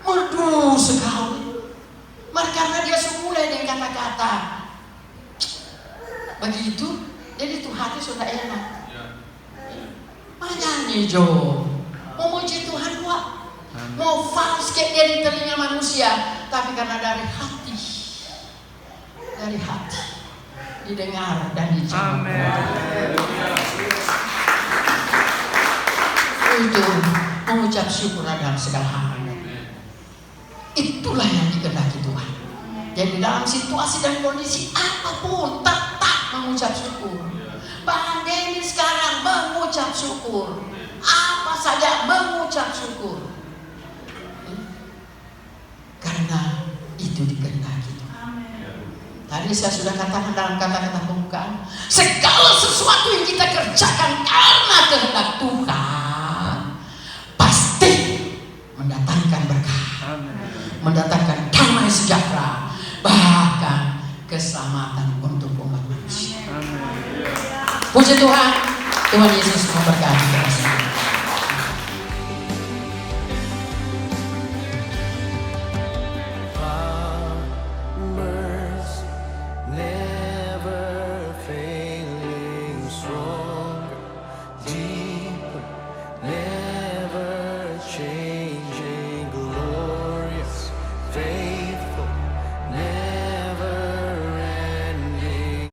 Merdu sekali. Karena dia semula dengan kata-kata begitu. Jadi itu hati sudah enak. Menyanyi Jo, memuji Tuhan Wak. Mau fals kayak dia di telinga manusia, tapi karena dari hati didengar dan dijawab. Itu mengucap syukur dalam segala hal. Itulah yang dikehendaki Tuhan. Jadi dalam situasi dan kondisi apapun tetap mengucap syukur. Pandemi sekarang mengucap syukur. Apa saja mengucap syukur. Karena itu dikehendaki. Tadi saya sudah katakan dalam kata-kata pembukaan, segala sesuatu yang kita kerjakan karena kehendak Tuhan pasti mendatangkan berkah, mendatangkan damai sejahtera, bahkan keselamatan untuk umat manusia. Puji Tuhan, Tuhan Yesus memberkati.